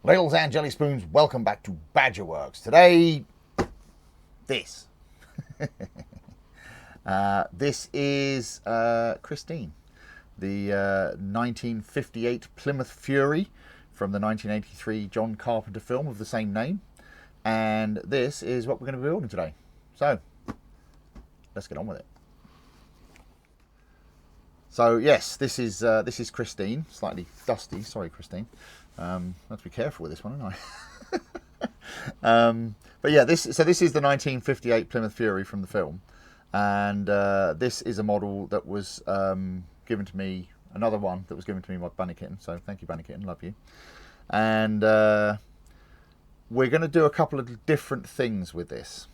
Ladles and jelly spoons, welcome back to Badgerworks. Today, this. This is Christine, the 1958 Plymouth Fury from the 1983 John Carpenter film of the same name. And this is what we're going to be building today. So, let's get on with it. So yes, this is Christine. Slightly dusty, sorry Christine. I have to be careful with this one, don't I? But yeah, this is the 1958 Plymouth Fury from the film, and this is a model that was given to me. Another one that was given to me by Bunny Kitten. So thank you, Bunny Kitten, love you. And we're going to do a couple of different things with this.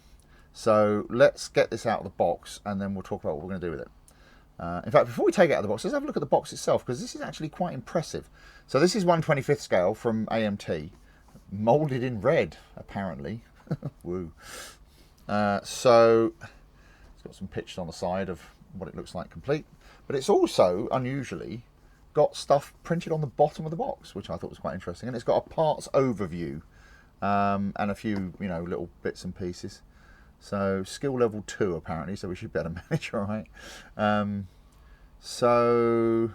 So let's get this out of the box, and then we'll talk about what we're going to do with it. In fact, before we take it out of the box, let's have a look at the box itself, because this is actually quite impressive. So this is 1/25th scale from AMT, moulded in red, apparently. Woo. So it's got some pictures on the side of what it looks like complete, but it's also, unusually, got stuff printed on the bottom of the box, which I thought was quite interesting. And it's got a parts overview and a few, little bits and pieces. So skill level 2 apparently, so we should be able to manage all right. So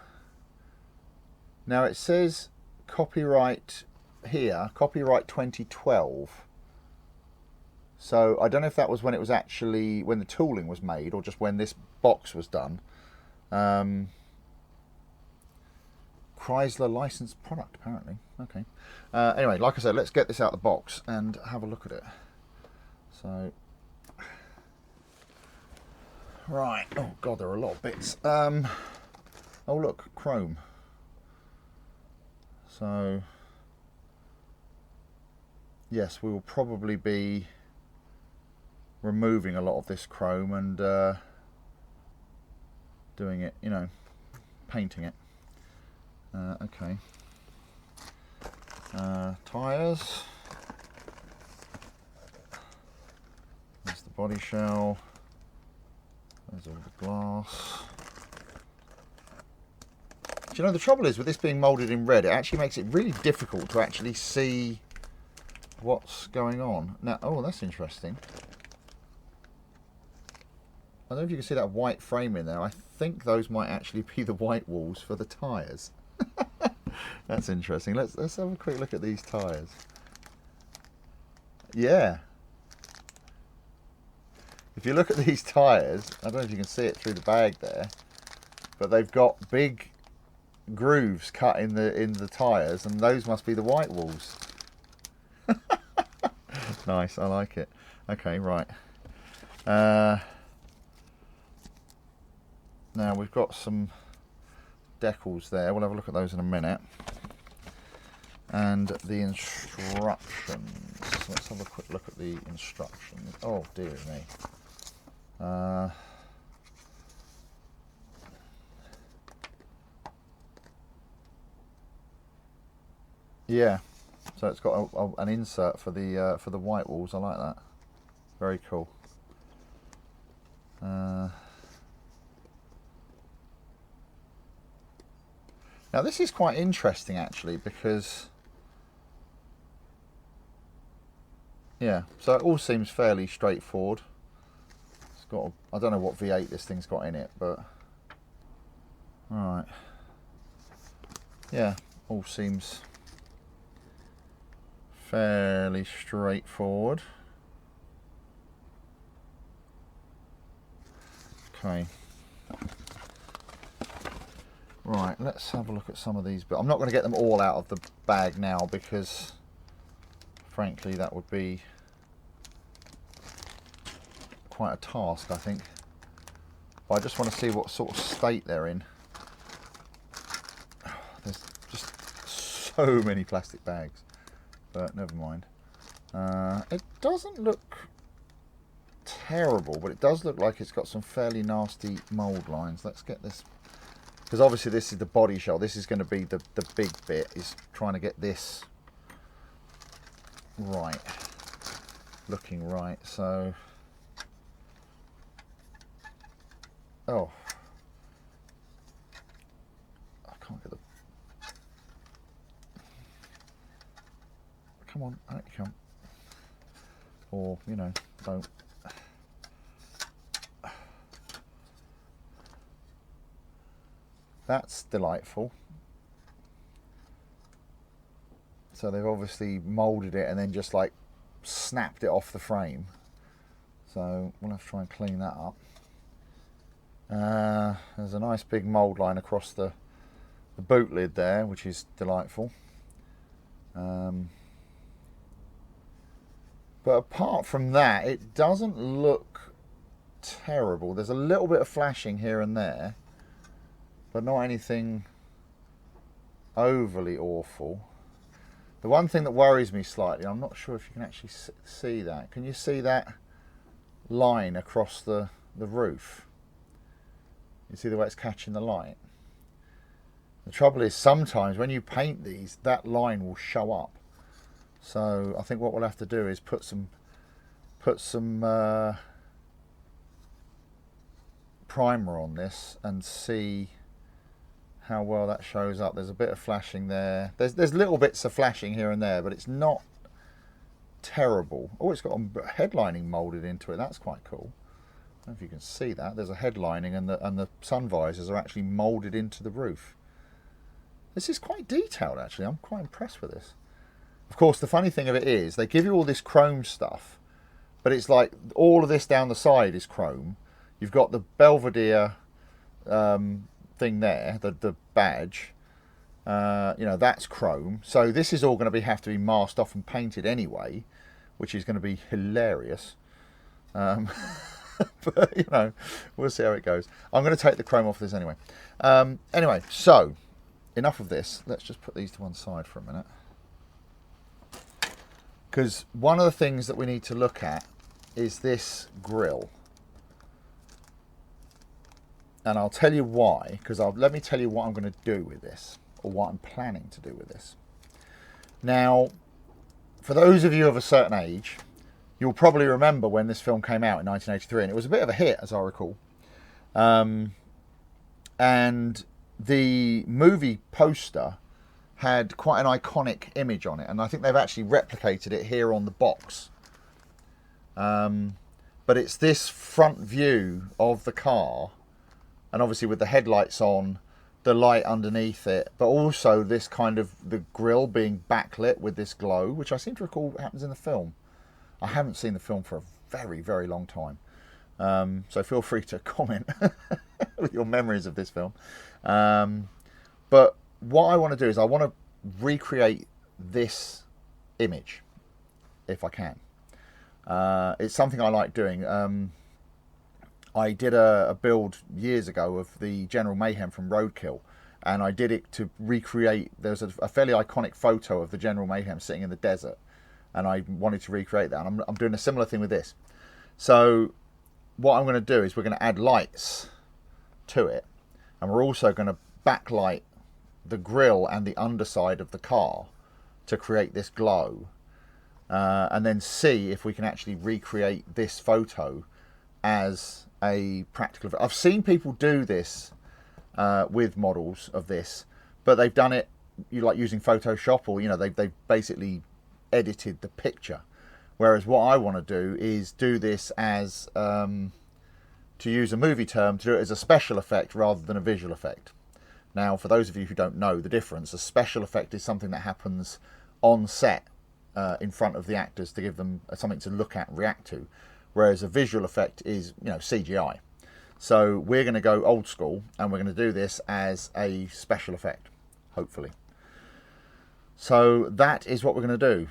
now it says copyright here, copyright 2012. So I don't know if that was when it was actually, when the tooling was made, or just when this box was done. Chrysler licensed product apparently. Okay. Anyway, like I said, let's get this out of the box and have a look at it. So. Right, oh god, there are a lot of bits. Oh look, chrome. So, yes, we will probably be removing a lot of this chrome and doing it, painting it. Okay. Tyres. There's the body shell. There's all the glass. Do you know, the trouble is with this being moulded in red, it actually makes it really difficult to actually see what's going on. Now, oh, that's interesting. I don't know if you can see that white frame in there. I think those might actually be the white walls for the tyres. That's interesting. Let's have a quick look at these tyres. Yeah. If you look at these tyres, I don't know if you can see it through the bag there, but they've got big grooves cut in the tyres, and those must be the white walls. Nice, I like it. Okay, right. Now we've got some decals there. We'll have a look at those in a minute. And the instructions. Let's have a quick look at the instructions. Oh, dear me. Yeah, so it's got an insert for the white walls. I like that. Very cool. Now this is quite interesting actually, because yeah, so it all seems fairly straightforward. It's got I don't know what V8 this thing's got in it, but alright. Yeah, all seems fairly straightforward. Okay. Right, let's have a look at some of these, but I'm not going to get them all out of the bag now, because frankly that would be quite a task, I think. But I just want to see what sort of state they're in. There's just so many plastic bags, but never mind. It doesn't look terrible, but it does look like it's got some fairly nasty mould lines. Let's get this, because obviously this is the body shell. This is going to be the big bit, is trying to get this right, looking right. So, oh, I can't get the come on, out you come. Or, you know, don't. That's delightful. So they've obviously moulded it and then just like snapped it off the frame. So we'll have to try and clean that up. There's a nice big mould line across the boot lid there, which is delightful. But apart from that, it doesn't look terrible. There's a little bit of flashing here and there, but not anything overly awful. The one thing that worries me slightly, I'm not sure if you can actually see that. Can you see that line across the roof? You see the way it's catching the light? The trouble is sometimes when you paint these, that line will show up. So I think what we'll have to do is put some primer on this and see how well that shows up. There's a bit of flashing there. There's little bits of flashing here and there, but it's not terrible. Oh, it's got a headlining moulded into it. That's quite cool. I don't know if you can see that. There's a headlining and the sun visors are actually moulded into the roof. This is quite detailed actually. I'm quite impressed with this. Of course, the funny thing of it is they give you all this chrome stuff, but it's like all of this down the side is chrome. You've got the Belvedere thing there, the badge. You know, that's chrome. So this is all going to have to be masked off and painted anyway, which is going to be hilarious. But, you know, we'll see how it goes. I'm going to take the chrome off this anyway. Anyway, so enough of this. Let's just put these to one side for a minute. Because one of the things that we need to look at is this grille. And I'll tell you why, because let me tell you what I'm going to do with this, or what I'm planning to do with this. Now, for those of you of a certain age, you'll probably remember when this film came out in 1983, and it was a bit of a hit, as I recall. And the movie poster had quite an iconic image on it, and I think they've actually replicated it here on the box. But it's this front view of the car, and obviously with the headlights on, the light underneath it, but also this kind of the grille being backlit with this glow, which I seem to recall happens in the film. I haven't seen the film for a very, very long time. So feel free to comment with your memories of this film. But what I want to do is I want to recreate this image, if I can. It's something I like doing. I did a build years ago of the General Mayhem from Roadkill, and I did it to recreate, there's a fairly iconic photo of the General Mayhem sitting in the desert, and I wanted to recreate that, and I'm doing a similar thing with this. So what I'm going to do is we're going to add lights to it, and we're also going to backlight the grille and the underside of the car to create this glow, and then see if we can actually recreate this photo as a practical effect. I've seen people do this with models of this, but they've done it using Photoshop, or they've basically edited the picture. Whereas what I want to do is do this as, to use a movie term, to do it as a special effect rather than a visual effect. Now, for those of you who don't know the difference, a special effect is something that happens on set in front of the actors to give them something to look at and react to, whereas a visual effect is CGI. So we're going to go old school, and we're going to do this as a special effect, hopefully. So that is what we're going to do,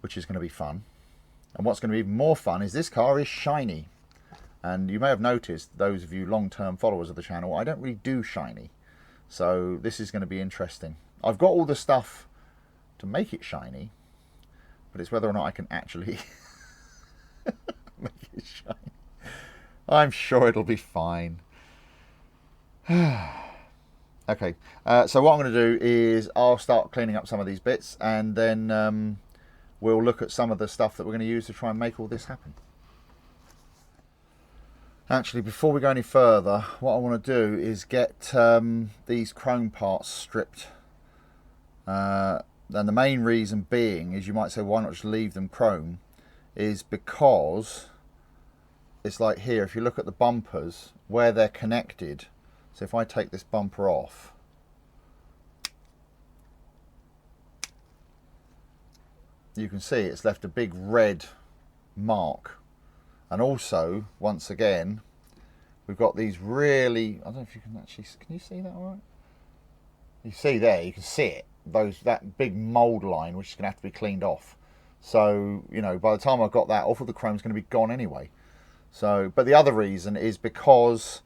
which is going to be fun. And what's going to be even more fun is this car is shiny. And you may have noticed, those of you long-term followers of the channel, I don't really do shiny. So this is going to be interesting. I've got all the stuff to make it shiny, but it's whether or not I can actually make it shiny. I'm sure it'll be fine. Okay, so what I'm going to do is I'll start cleaning up some of these bits, and then we'll look at some of the stuff that we're going to use to try and make all this happen. Actually, before we go any further, what I want to do is get these chrome parts stripped And the main reason being is, you might say, why not just leave them chrome, is because it's like here, if you look at the bumpers where they're connected. So if I take this bumper off, you can see it's left a big red mark. And also, once again, we've got these really, I don't know if you can actually, can you see that all right? You see there, you can see it, that big mould line, which is going to have to be cleaned off. So, you know, by the time I've got that off, all the chrome's going to be gone anyway. So, but the other reason is because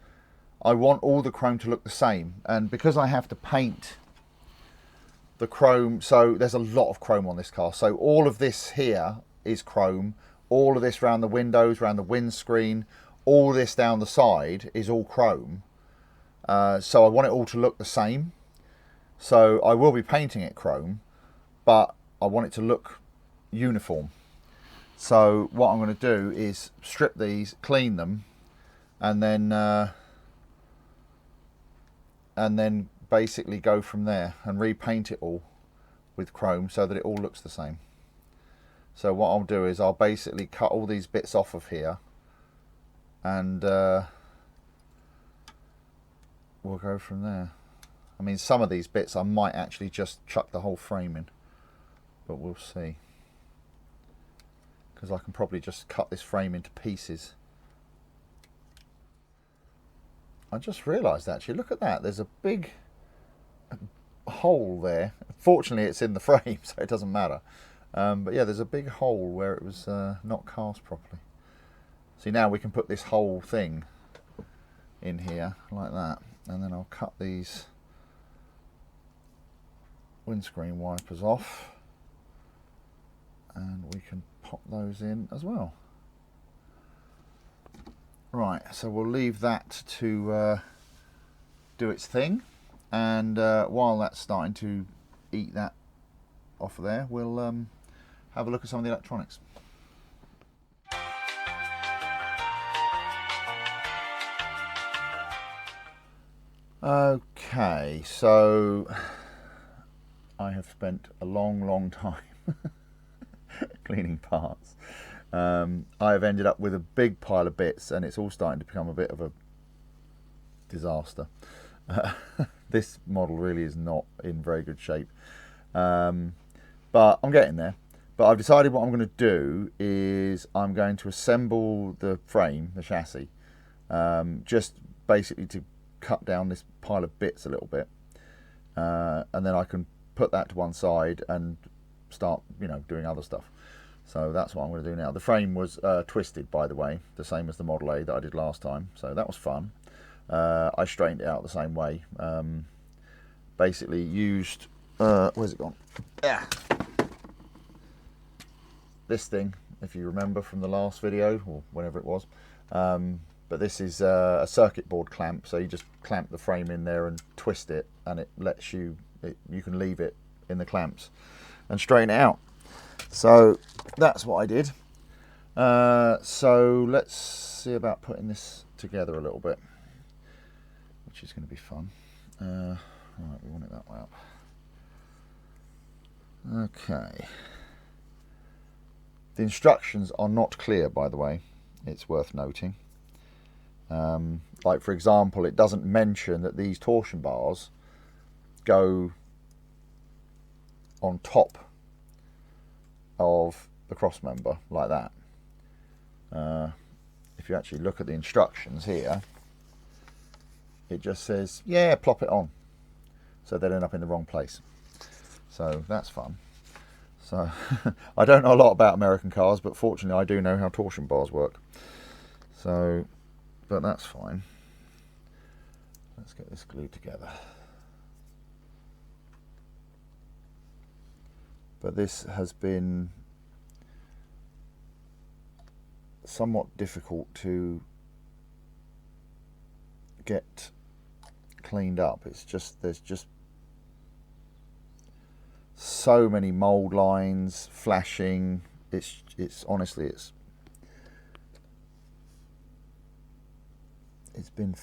I want all the chrome to look the same, and because I have to paint the chrome, so there's a lot of chrome on this car. So all of this here is chrome, all of this around the windows, around the windscreen, all this down the side is all chrome. So I want it all to look the same. So I will be painting it chrome, but I want it to look uniform. So what I'm going to do is strip these, clean them, and then basically go from there and repaint it all with chrome so that it all looks the same. So what I'll do is I'll basically cut all these bits off of here, and we'll go from there. I mean, some of these bits I might actually just chuck the whole frame in, but we'll see. Because I can probably just cut this frame into pieces. I just realised actually, look at that, there's a big hole there. Fortunately it's in the frame, so it doesn't matter. But yeah, there's a big hole where it was not cast properly. See, now we can put this whole thing in here like that, and then I'll cut these windscreen wipers off, and we can pop those in as well. Right, so we'll leave that to do its thing, and while that's starting to eat that off of there, we'll have a look at some of the electronics. Okay, so I have spent a long time cleaning parts. I've ended up with a big pile of bits, and it's all starting to become a bit of a disaster. This model really is not in very good shape, but I'm getting there. But I've decided what I'm going to do is I'm going to assemble the frame, the chassis, just basically to cut down this pile of bits a little bit, and then I can put that to one side and start, you know, doing other stuff. So that's what I'm going to do now. The frame was twisted, by the way, the same as the Model A that I did last time, so that was fun. I straightened it out the same way. Basically used, where's it gone? Yeah. This thing, if you remember from the last video, or whenever it was. But this is a circuit board clamp, so you just clamp the frame in there and twist it, and it lets you, you can leave it in the clamps and straighten it out. So that's what I did. So let's see about putting this together a little bit, which is going to be fun. Right, we want it that way up. Okay. The instructions are not clear, by the way. It's worth noting. Like, for example, it doesn't mention that these torsion bars go on top of the cross member like that. If you actually look at the instructions here, it just says, yeah, plop it on, so they'll end up in the wrong place. So that's fun. So I don't know a lot about American cars, but fortunately I do know how torsion bars work. So, but that's fine. Let's get this glued together. But this has been somewhat difficult to get cleaned up. It's just, there's just so many mold lines, flashing. It's honestly, it's been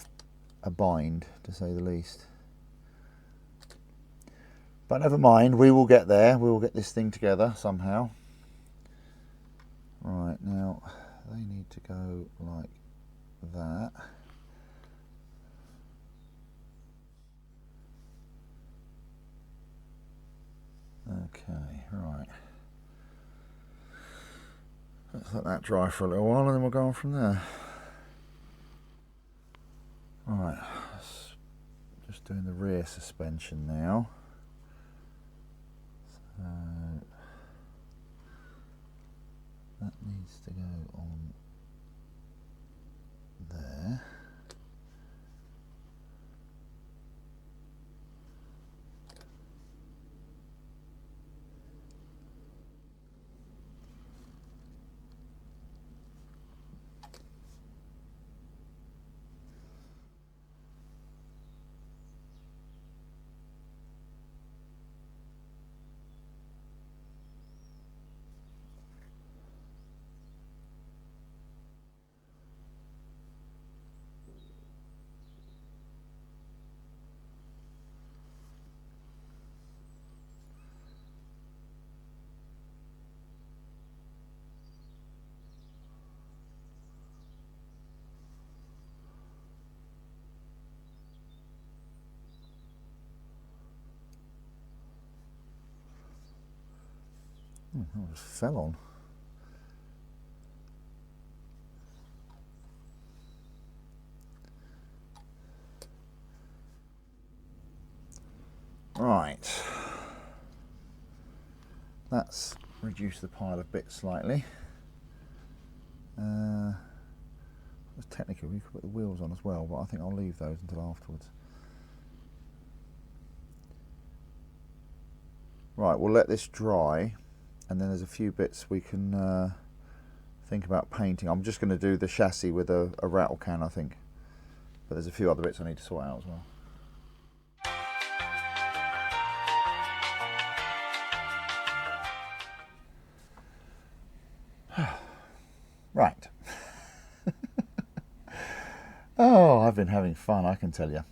a bind, to say the least. But never mind, we will get there. We will get this thing together somehow. Right, now they need to go like that. Okay, right. Let's let that dry for a little while and then we'll go on from there. Right, just doing the rear suspension now. So that needs to go on there. That just fell on. Right. That's reduced the pile of bits slightly. Technically we could put the wheels on as well, but I think I'll leave those until afterwards. Right, we'll let this dry, and then there's a few bits we can think about painting. I'm just going to do the chassis with a rattle can, I think, but there's a few other bits I need to sort out as well. Right. Oh, I've been having fun, I can tell you.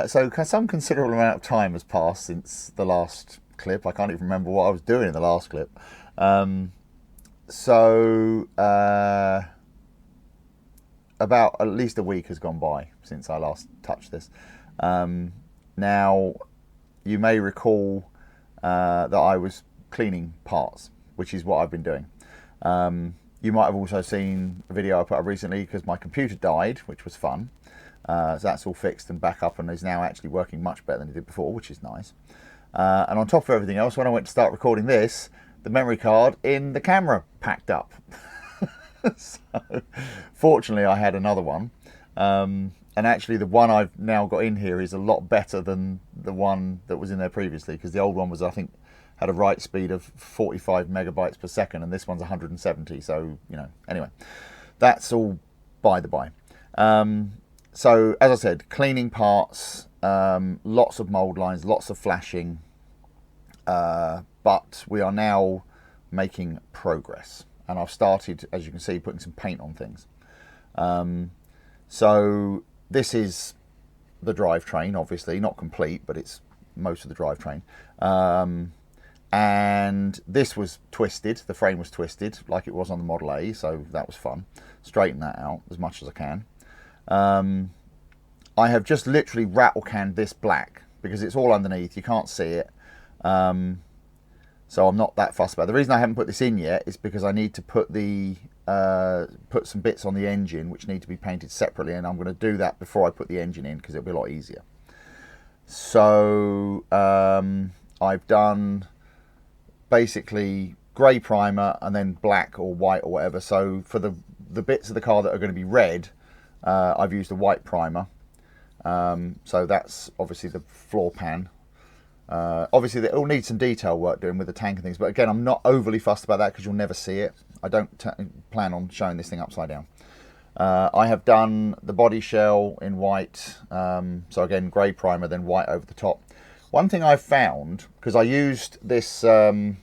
So some considerable amount of time has passed since the last clip. I can't even remember what I was doing in the last clip. About at least a week has gone by since I last touched this. Now, you may recall that I was cleaning parts, which is what I've been doing. You might have also seen a video I put up recently because my computer died, which was fun. So that's all fixed and back up and is now actually working much better than it did before, which is nice. And on top of everything else, when I went to start recording this, the memory card in the camera packed up. So, fortunately, I had another one. And actually, the one I've now got in here is a lot better than the one that was in there previously, because the old one was, I think, had a write speed of 45 megabytes per second, and this one's 170. So, you know, anyway, that's all by the by. So, as I said, cleaning parts, lots of mould lines, lots of flashing, but we are now making progress. And I've started, as you can see, putting some paint on things. So this is the drivetrain, obviously, not complete, but it's most of the drivetrain. And this was twisted, the frame was twisted, like it was on the Model A, so that was fun. Straighten that out as much as I can. I have just literally rattle canned this black, because it's all underneath, you can't see it. So I'm not that fussed about it. The reason I haven't put this in yet is because I need to put some bits on the engine which need to be painted separately, and I'm going to do that before I put the engine in because it'll be a lot easier. So I've done basically grey primer and then black or white or whatever. So for the bits of the car that are going to be red, I've used a white primer. So that's obviously the floor pan. Obviously, it will need some detail work doing with the tank and things, but again, I'm not overly fussed about that because you'll never see it. I don't plan on showing this thing upside down. I have done the body shell in white, so again, grey primer, then white over the top. One thing I've found, because I used this, the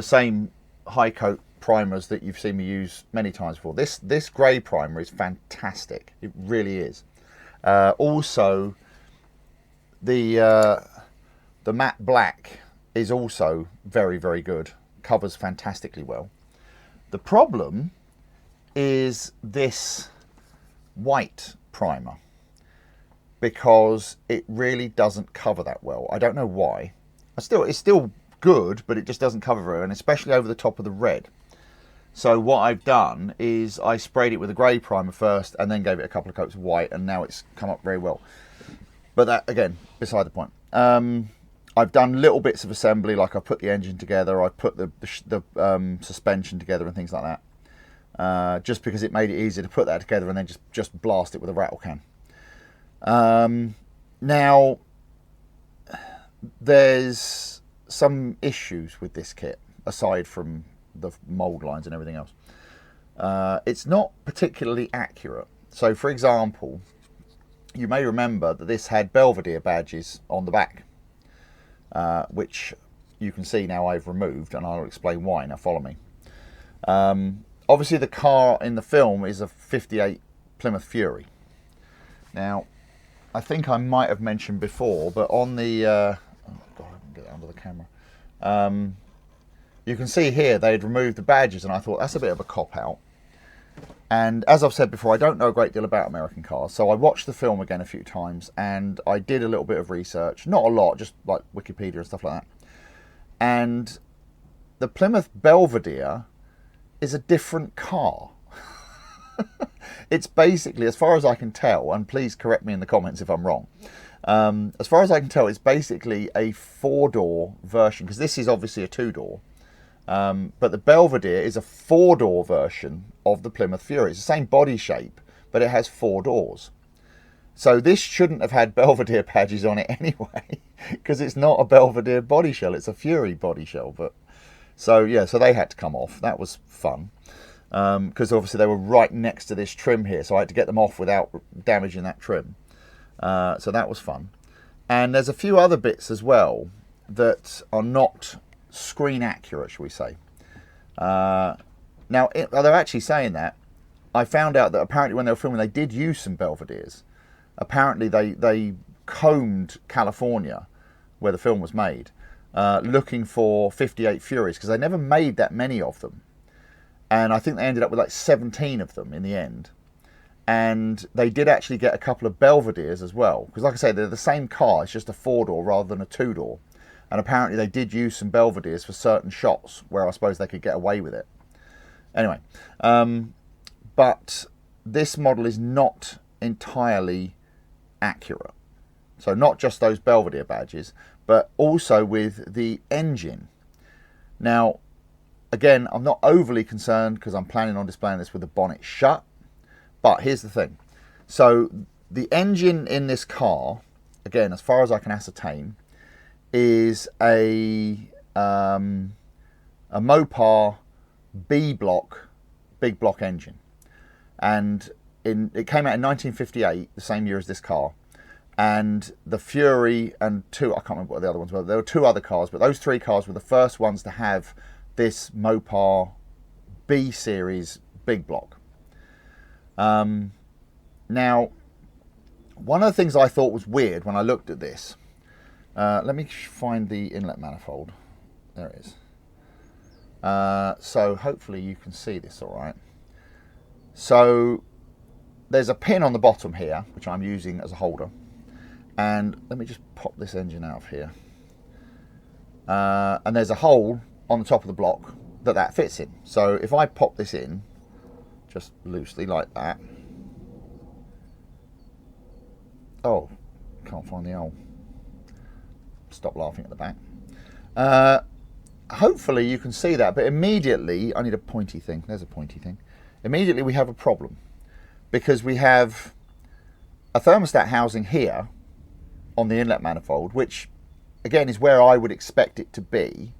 same high coat primers that you've seen me use many times before. This grey primer is fantastic. It really is. Also, the The matte black is also very, very good. Covers fantastically well. The problem is this white primer, because it really doesn't cover that well. I don't know why. It's still good, but it just doesn't cover very well, and especially over the top of the red. So what I've done is I sprayed it with a grey primer first and then gave it a couple of coats of white, and now it's come up very well. But that, again, beside the point. I've done little bits of assembly, like I put the engine together, I put the suspension together and things like that. Just because it made it easier to put that together and then just blast it with a rattle can. Now, there's some issues with this kit, aside from the mould lines and everything else. It's not particularly accurate. So, for example, you may remember that this had Belvedere badges on the back, which you can see now I've removed, and I'll explain why. Now follow me. Obviously the car in the film is a 58 Plymouth Fury. Now, I think I might have mentioned before, but on the oh god, I can get that under the camera. You can see here they had removed the badges, and I thought that's a bit of a cop-out. And as I've said before, I don't know a great deal about American cars, so I watched the film again a few times, and I did a little bit of research. Not a lot, just like Wikipedia and stuff like that. And the Plymouth Belvedere is a different car. It's basically, as far as I can tell, and please correct me in the comments if I'm wrong, as far as I can tell, it's basically a 4-door version, because this is obviously a 2-door. But the Belvedere is a 4-door version of the Plymouth Fury. It's the same body shape, but it has 4 doors. So this shouldn't have had Belvedere badges on it anyway, because it's not a Belvedere body shell, it's a Fury body shell. But so yeah, so they had to come off. That was fun, because obviously they were right next to this trim here, so I had to get them off without damaging that trim. So that was fun. And there's a few other bits as well that are not screen accurate, shall we say. Now, they're actually saying that. I found out that apparently when they were filming, they did use some Belvederes. Apparently they combed California, where the film was made, looking for 58 Furies, because they never made that many of them. And I think they ended up with like 17 of them in the end. And they did actually get a couple of Belvederes as well, because like I say, they're the same car, it's just a 4-door rather than a 2-door. And apparently they did use some Belvederes for certain shots where I suppose they could get away with it. Anyway, but this model is not entirely accurate. So not just those Belvedere badges, but also with the engine. Now, again, I'm not overly concerned because I'm planning on displaying this with the bonnet shut. But here's the thing. So the engine in this car, again, as far as I can ascertain, is a Mopar B block, big block engine, and it came out in 1958, the same year as this car. And the Fury and I can't remember what the other ones were. There were 2 other cars, but those 3 cars were the first ones to have this Mopar B series big block. Now, one of the things I thought was weird when I looked at this. Let me find the inlet manifold. There it is. So hopefully you can see this all right. So there's a pin on the bottom here, which I'm using as a holder. And let me just pop this engine out of here. And there's a hole on the top of the block that fits in. So if I pop this in, just loosely like that. Oh, can't find the hole. Stop laughing at the back. Hopefully you can see that, but immediately, I need a pointy thing. There's a pointy thing. Immediately we have a problem, because we have a thermostat housing here on the inlet manifold, which again is where I would expect it to be.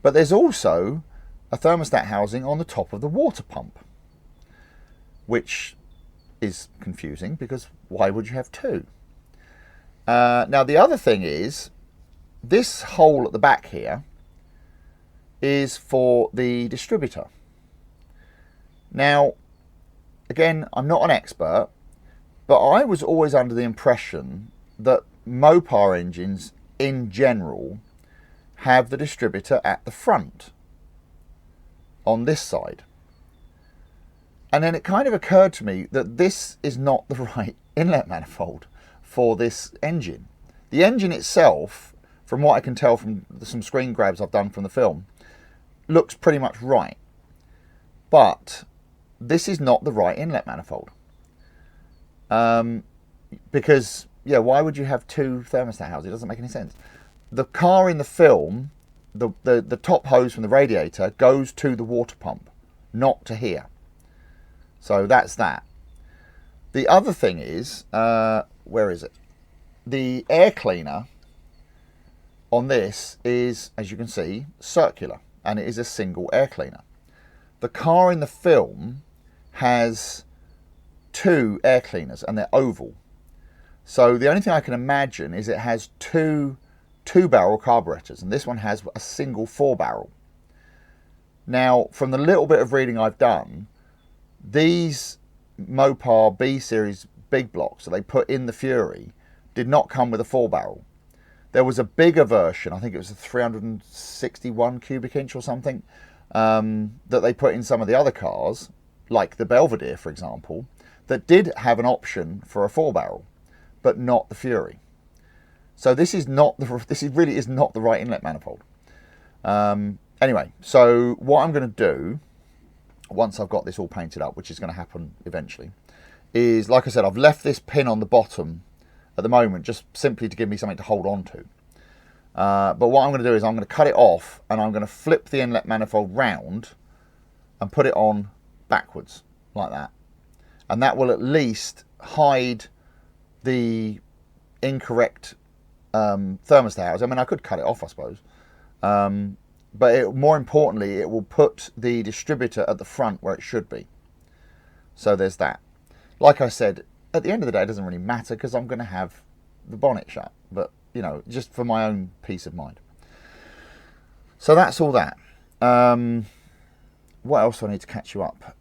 But there's also a thermostat housing on the top of the water pump, which is confusing because why would you have 2? Now the other thing is, this hole at the back here is for the distributor. Now, again, I'm not an expert, but I was always under the impression that Mopar engines in general have the distributor at the front on this side. And then it kind of occurred to me that this is not the right inlet manifold for this engine. The engine itself, from what I can tell from some screen grabs I've done from the film, looks pretty much right. But this is not the right inlet manifold. Because, yeah, why would you have two thermostat houses? It doesn't make any sense. The car in the film, the top hose from the radiator goes to the water pump, not to here. So that's that. The other thing is, where is it? The air cleaner on this is, as you can see, circular, and it is a single air cleaner. The car in the film has two air cleaners, and they're oval. So the only thing I can imagine is it has two barrel carburetors, and this one has a single 4-barrel. Now, from the little bit of reading I've done, these Mopar B series big blocks that they put in the Fury did not come with a 4-barrel. There was a bigger version, I think it was a 361 cubic inch or something, that they put in some of the other cars, like the Belvedere, for example, that did have an option for a 4-barrel, but not the Fury. So this really is not the right inlet manifold. Anyway, so what I'm going to do, once I've got this all painted up, which is going to happen eventually, is, like I said, I've left this pin on the bottom at the moment, just simply to give me something to hold on to. But what I'm going to do is I'm going to cut it off, and I'm going to flip the inlet manifold round and put it on backwards, like that. And that will at least hide the incorrect thermostat house. I mean, I could cut it off, I suppose. But more importantly, it will put the distributor at the front where it should be. So there's that. Like I said, at the end of the day, it doesn't really matter because I'm going to have the bonnet shut. But, you know, just for my own peace of mind. So that's all that. What else do I need to catch you up?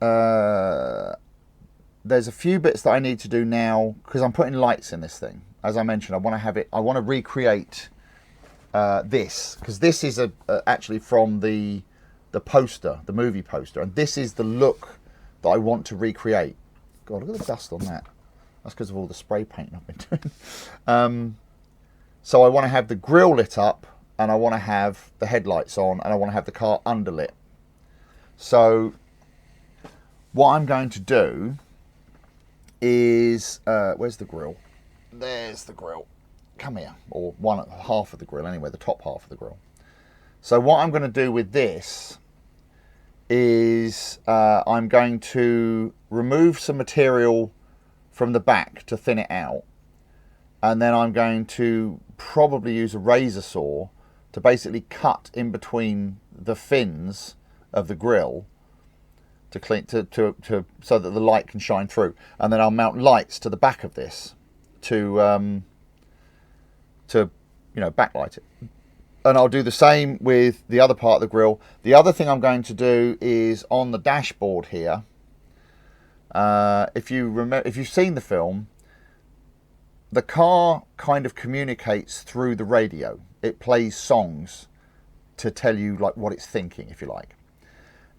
There's a few bits that I need to do now because I'm putting lights in this thing. As I mentioned, I want to recreate this, because this is actually from the poster, the movie poster, and this is the look that I want to recreate. God, look at the dust on that. That's because of all the spray painting I've been doing. So I want to have the grille lit up, and I want to have the headlights on, and I want to have the car underlit. So what I'm going to do is, where's the grille? There's the grille. Come here, or half of the grill anyway, the top half of the grill. So what I'm going to do with this is I'm going to remove some material from the back to thin it out, and then I'm going to probably use a razor saw to basically cut in between the fins of the grill to clean so that the light can shine through, and then I'll mount lights to the back of this to backlight it. And I'll do the same with the other part of the grille. The other thing I'm going to do is on the dashboard here. If you've seen the film, the car kind of communicates through the radio. It plays songs to tell you like what it's thinking, if you like.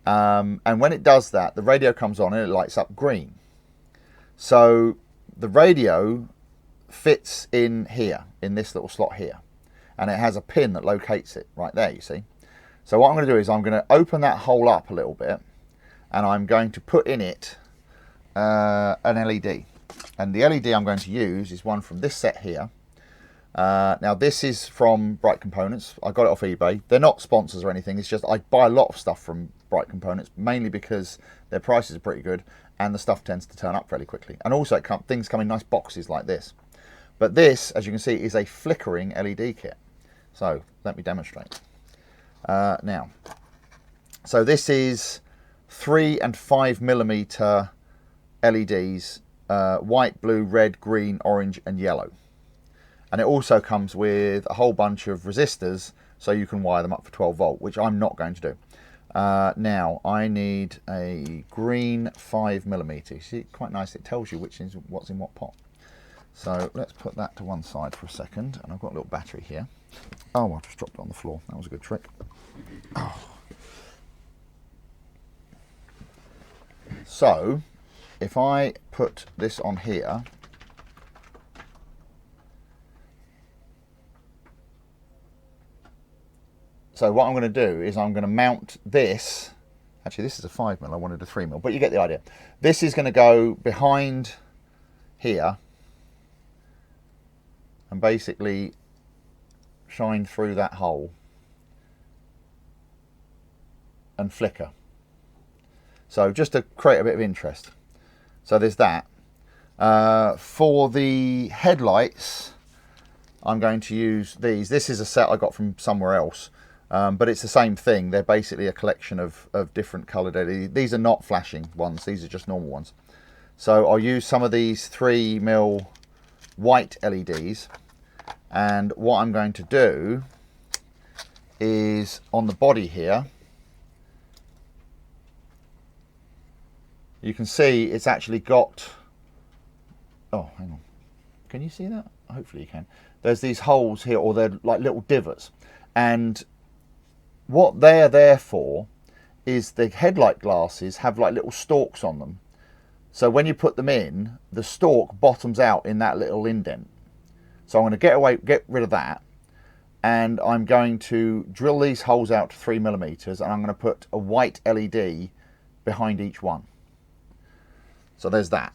And when it does that, the radio comes on and it lights up green. So the radio fits in here, in this little slot here, and it has a pin that locates it right there, you see. So what I'm going to do is I'm going to open that hole up a little bit, and I'm going to put in it an LED. And the LED I'm going to use is one from this set here. Now this is from Bright Components. I got it off eBay. They're not sponsors or anything. It's just I buy a lot of stuff from Bright Components, mainly because their prices are pretty good and the stuff tends to turn up fairly quickly. And also things come in nice boxes like this. But this, as you can see, is a flickering LED kit. So let me demonstrate. Now, so this is 3 and 5 millimeter LEDs, white, blue, red, green, orange, and yellow. And it also comes with a whole bunch of resistors, so you can wire them up for 12 volt, which I'm not going to do. Now, I need a green 5 millimeter. You see, quite nice. It tells you what's in what pot. So let's put that to one side for a second, and I've got a little battery here. Oh, I just dropped it on the floor. That was a good trick. Oh. So if I put this on here, so what I'm going to do is I'm going to mount this. Actually, this is a 5mm. I wanted a 3mm, but you get the idea. This is going to go behind here and basically shine through that hole and flicker. So just to create a bit of interest. So there's that. For the headlights, I'm going to use these. This is a set I got from somewhere else. But it's the same thing. They're basically a collection of different coloured LEDs. These are not flashing ones. These are just normal ones. So I'll use some of these 3mm white LEDs. And what I'm going to do is on the body here, you can see it's actually got... Oh, hang on. Can you see that? Hopefully you can. There's these holes here, or they're like little divots. And what they're there for is the headlight glasses have like little stalks on them. So when you put them in, the stalk bottoms out in that little indent. So I'm going to get rid of that, and I'm going to drill these holes out to 3mm, and I'm going to put a white LED behind each one. So there's that.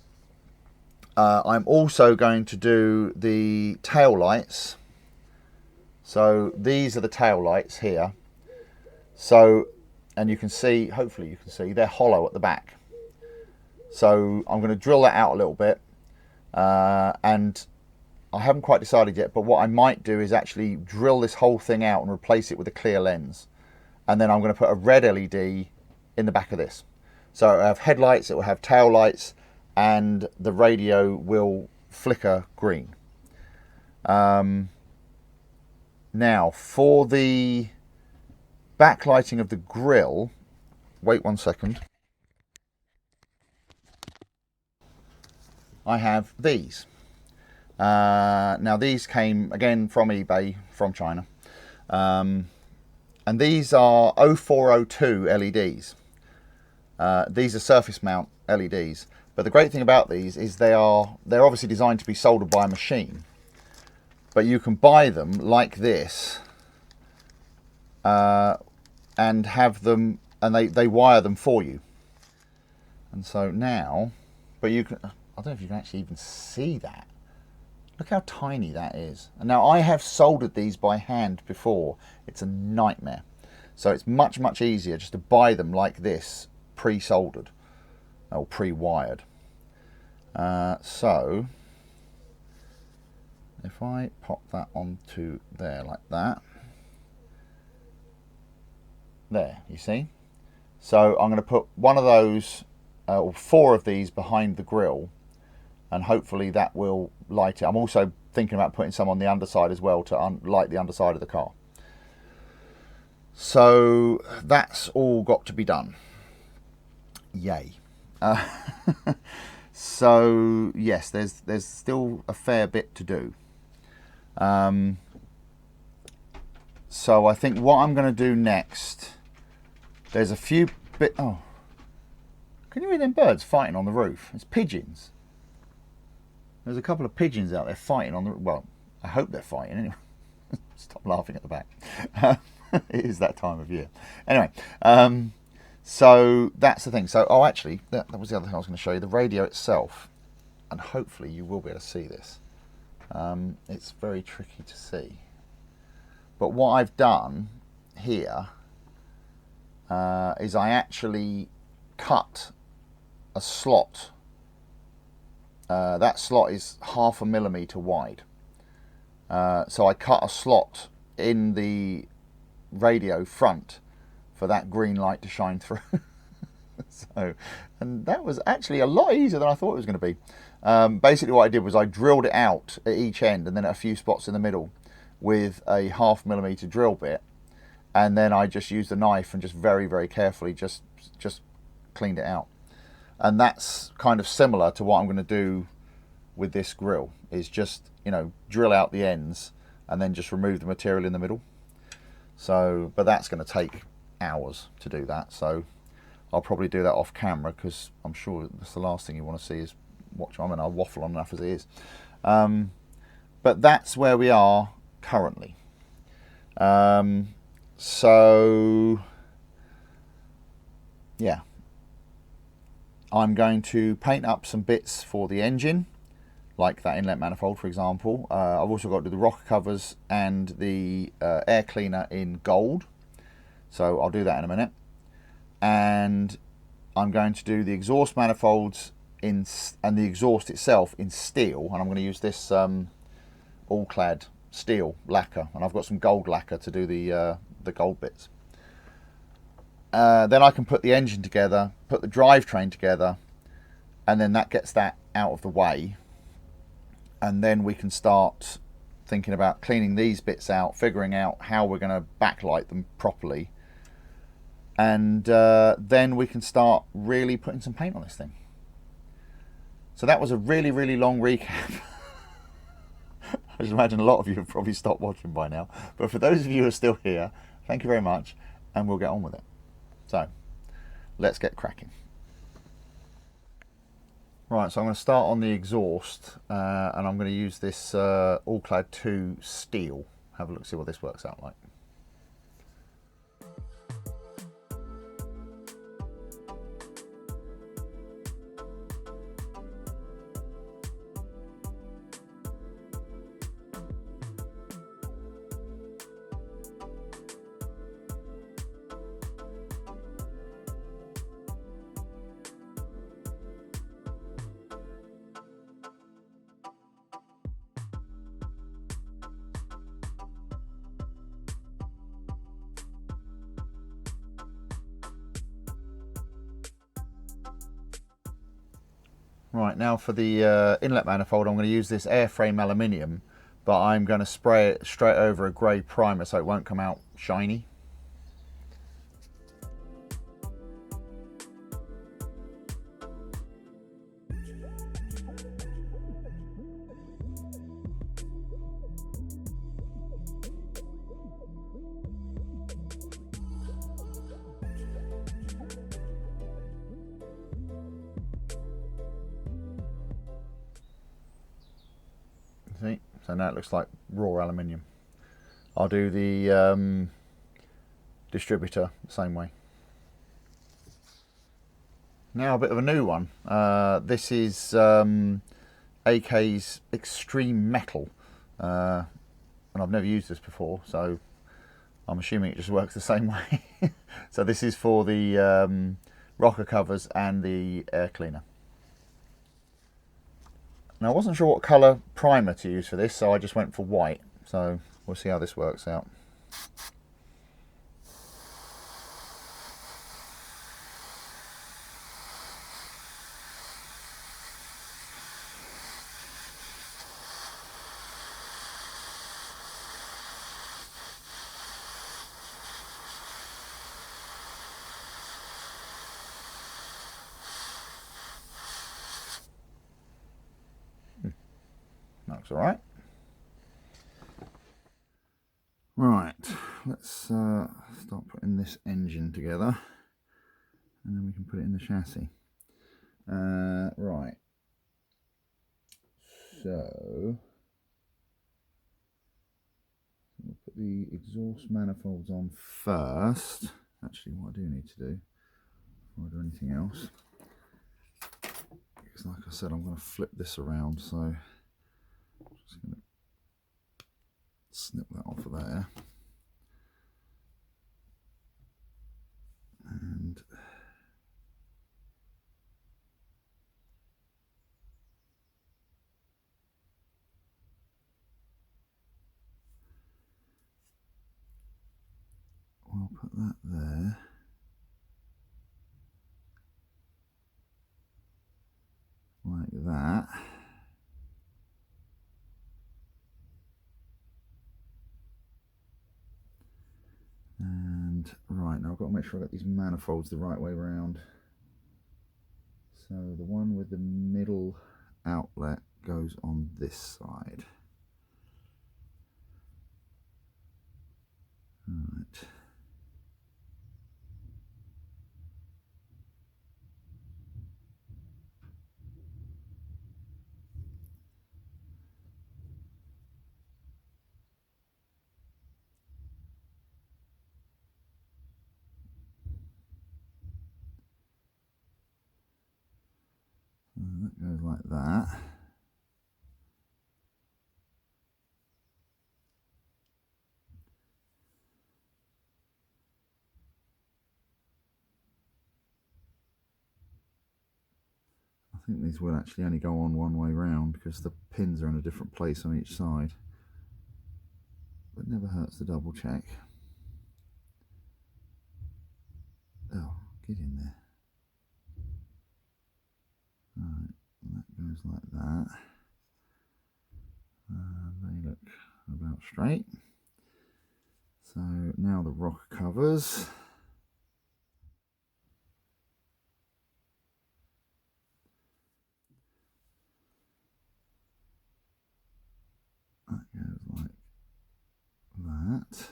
I'm also going to do the tail lights. So these are the tail lights here. So, and you can see, hopefully you can see, they're hollow at the back. So I'm going to drill that out a little bit, and I haven't quite decided yet, but what I might do is actually drill this whole thing out and replace it with a clear lens. And then I'm going to put a red LED in the back of this. So I have headlights, it will have tail lights, and the radio will flicker green. Now, for the backlighting of the grille, wait 1 second. I have these. Now these came again from eBay, from China, and these are 0402 LEDs. These are surface mount LEDs, but the great thing about these is they're obviously designed to be soldered by a machine, but you can buy them like this and have them, and they wire them for you. And so now, but you can, I don't know if you can actually even see that. Look how tiny that is. And now I have soldered these by hand before. It's a nightmare. So it's much, much easier just to buy them like this, pre-soldered or pre-wired. So if I pop that onto there like that, there, you see? So I'm going to put one of those, or 4 of these behind the grille, and hopefully that will light it. I'm also thinking about putting some on the underside as well to light the underside of the car. So that's all got to be done. Yay. So yes, there's still a fair bit to do. So I think what I'm going to do next, there's a few oh, can you hear them birds fighting on the roof? It's pigeons. There's a couple of pigeons out there fighting on the, well, I hope they're fighting anyway. Stop laughing at the back. It is that time of year. Anyway, so that's the thing. So, oh, actually, that was the other thing I was going to show you. The radio itself, and hopefully you will be able to see this. It's very tricky to see. But what I've done here is I actually cut a slot. That slot is 0.5 millimeter wide. So I cut a slot in the radio front for that green light to shine through. So, and that was actually a lot easier than I thought it was going to be. Basically what I did was I drilled it out at each end and then at a few spots in the middle with a 0.5 millimeter drill bit, and then I just used a knife and just very, very carefully just cleaned it out. And that's kind of similar to what I'm going to do with this grill is just, you know, drill out the ends and then just remove the material in the middle. So, but that's going to take hours to do that. So I'll probably do that off camera, because I'm sure that's the last thing you want to see is watch. I mean, I'll waffle on enough as it is. But that's where we are currently. So yeah, I'm going to paint up some bits for the engine, like that inlet manifold, for example. I've also got to do the rocker covers and the air cleaner in gold, so I'll do that in a minute. And I'm going to do the exhaust manifolds and the exhaust itself in steel, and I'm going to use this all-clad steel lacquer, and I've got some gold lacquer to do the gold bits. Then I can put the engine together, put the drivetrain together, and then that gets that out of the way. And then we can start thinking about cleaning these bits out, figuring out how we're going to backlight them properly. And then we can start really putting some paint on this thing. So that was a really, really long recap. I just imagine a lot of you have probably stopped watching by now. But for those of you who are still here, thank you very much, and we'll get on with it. So let's get cracking. Right, so I'm going to start on the exhaust, and I'm going to use this All-Clad 2 steel. Have a look, see what this works out like. Right, now for the inlet manifold, I'm going to use this airframe aluminium, but I'm going to spray it straight over a grey primer so it won't come out shiny. See, so now it looks like raw aluminium. I'll do the distributor the same way. Now a bit of a new one. This is AK's Extreme Metal, and I've never used this before, so I'm assuming it just works the same way. So this is for the rocker covers and the air cleaner. Now I wasn't sure what colour primer to use for this, so I just went for white. So we'll see how this works out. Looks all right. Right, let's start putting this engine together, and then we can put it in the chassis. Right, so we'll put the exhaust manifolds on first. Actually, what I do need to do before I do anything else, because like I said, I'm going to flip this around, so I'm just going to snip that off of there. And we'll put that there. Like that. And right, now I've got to make sure I get these manifolds the right way around. So the one with the middle outlet goes on this side. Right. And that goes like that. I think these will actually only go on one way round because the pins are in a different place on each side. But it never hurts to double check. Oh, get in there. Right, that goes like that. They look about straight. So now the rocker covers. That goes like that.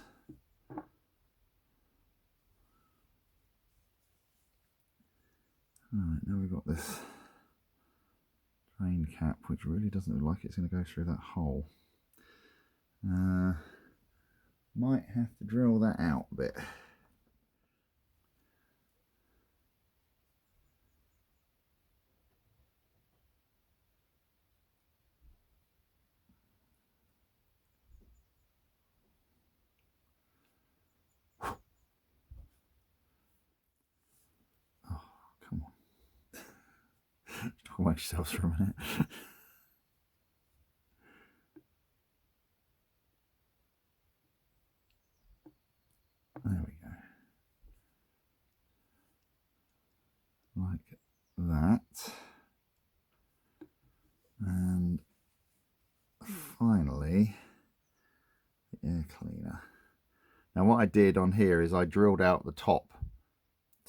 Right, now we've got this drain cap, which really doesn't look like it's going to go through that hole. Might have to drill that out a bit. Oh, come on. Talk about yourselves for a minute. There we go. Like that. And finally, the air cleaner. Now what I did on here is I drilled out the top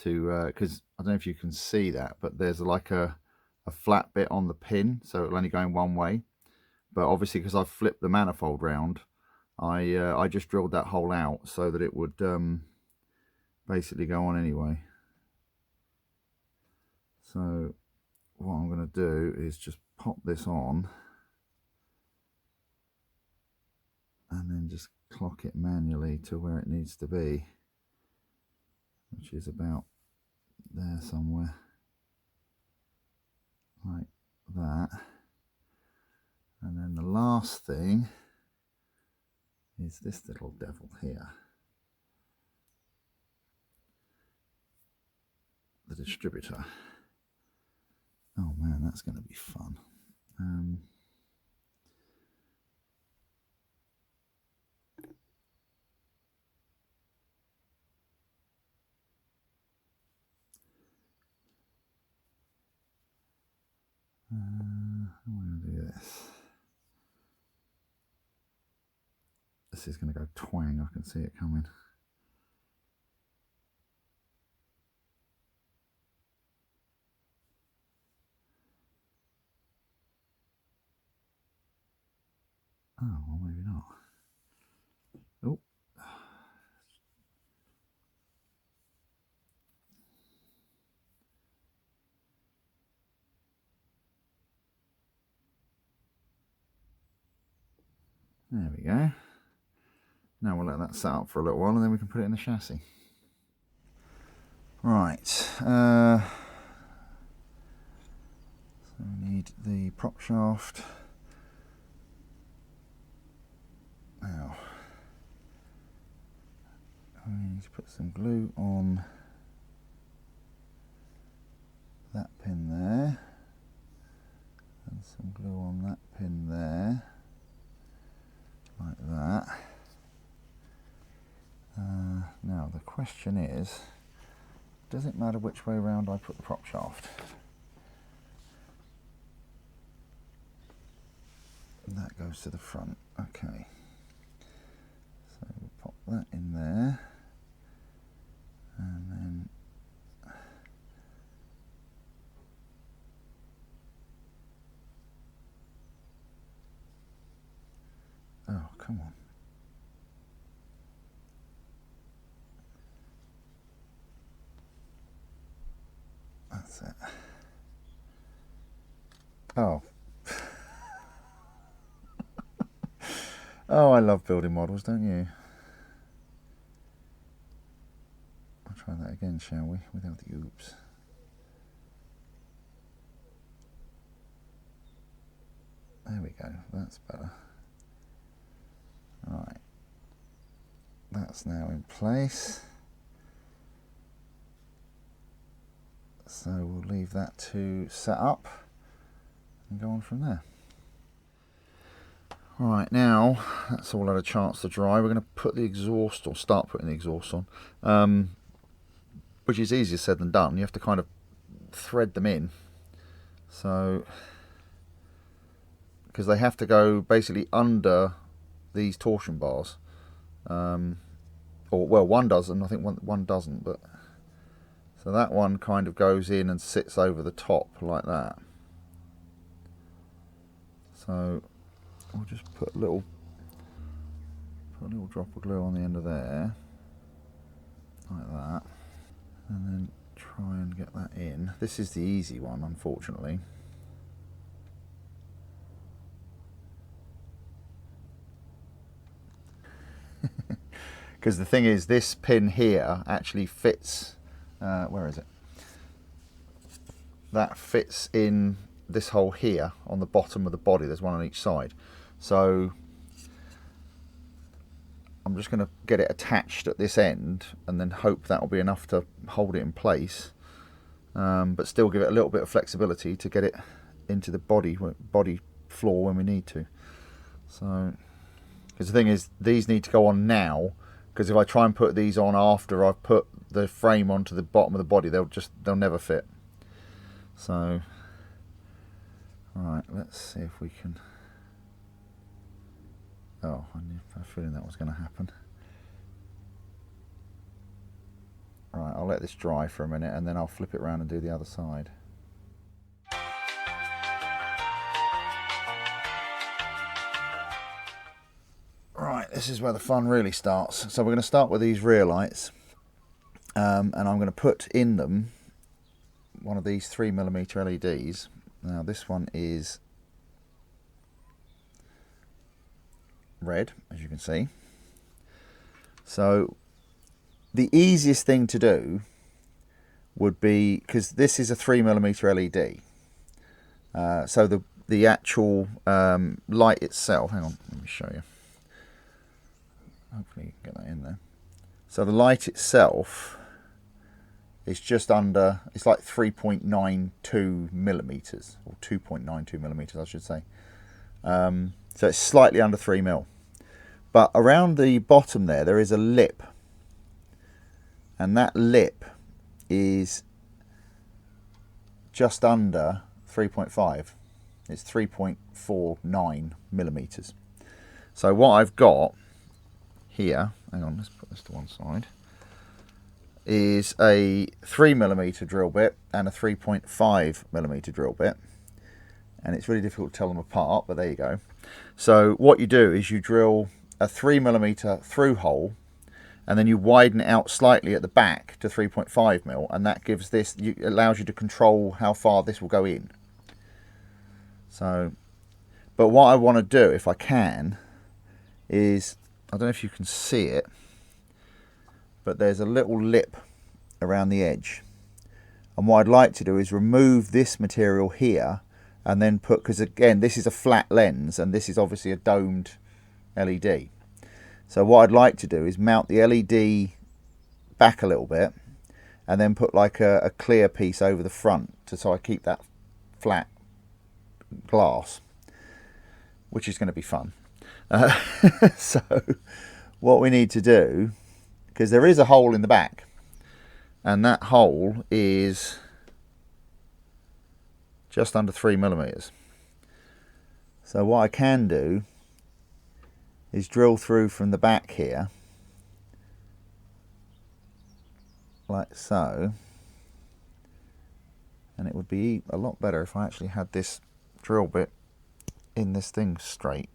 to, because I don't know if you can see that, but there's like a flat bit on the pin, so it'll only go in one way. But obviously because I've flipped the manifold round, I just drilled that hole out so that it would basically go on anyway. So what I'm going to do is just pop this on and then just clock it manually to where it needs to be, which is about there somewhere, like that. And then the last thing is this little devil here, the distributor. Oh man, that's going to be fun. I'm going to do this. This is going to go twang, I can see it coming. Oh, well, maybe not. Oh. There we go. Now we'll let that set up for a little while and then we can put it in the chassis. Right. So we need the prop shaft. Now, we need to put some glue on that pin there. And some glue on that pin there. Like that. Now the question is, does it matter which way around I put the prop shaft? And that goes to the front. Okay. So we'll pop that in there. And then come on. That's it. Oh. Oh, I love building models, don't you? I'll try that again, shall we? Without the oops. There we go, that's better. Right. That's now in place. So we'll leave that to set up and go on from there. Right, now that's all had a chance to dry. We're going to put the exhaust, or start putting the exhaust on, which is easier said than done. You have to kind of thread them in, so because they have to go basically under these torsion bars, or well, one does, and I think one doesn't, but so that one kind of goes in and sits over the top like that. So we'll just put a little drop of glue on the end of there, like that, and then try and get that in. This is the easy one, unfortunately. Because the thing is, this pin here actually fits, where is it? That fits in this hole here on the bottom of the body. There's one on each side. So I'm just going to get it attached at this end and then hope that will be enough to hold it in place, but still give it a little bit of flexibility to get it into the body floor when we need to. So, because the thing is, these need to go on now, because if I try and put these on after I've put the frame onto the bottom of the body, they'll never fit. So, right, let's see if we can. Oh, I had a feeling that was going to happen. Right, I'll let this dry for a minute and then I'll flip it around and do the other side. Right, this is where the fun really starts. So we're going to start with these rear lights, and I'm going to put in them one of these 3mm LEDs. Now this one is red, as you can see. So the easiest thing to do would be, because this is a 3mm LED, so the actual light itself, hang on, let me show you. Hopefully you can get that in there. So the light itself is just under, it's like 3.92mm, or 2.92mm I should say. So it's slightly under 3mm. But around the bottom there is a lip. And that lip is just under 3.5. It's 3.49mm. So what I've got here, hang on, let's put this to one side, is a 3mm drill bit and a 3.5mm drill bit. And it's really difficult to tell them apart, but there you go. So what you do is you drill a 3mm through hole, and then you widen it out slightly at the back to 3.5mm, and that gives this, allows you to control how far this will go in. So, but what I want to do, if I can, is, I don't know if you can see it, but there's a little lip around the edge. And what I'd like to do is remove this material here and then put, because again, this is a flat lens and this is obviously a domed LED. So what I'd like to do is mount the LED back a little bit and then put like a clear piece over the front so I keep that flat glass, which is going to be fun. So what we need to do, because there is a hole in the back, and that hole is just under 3mm. So what I can do is drill through from the back here, like so, and it would be a lot better if I actually had this drill bit in this thing straight.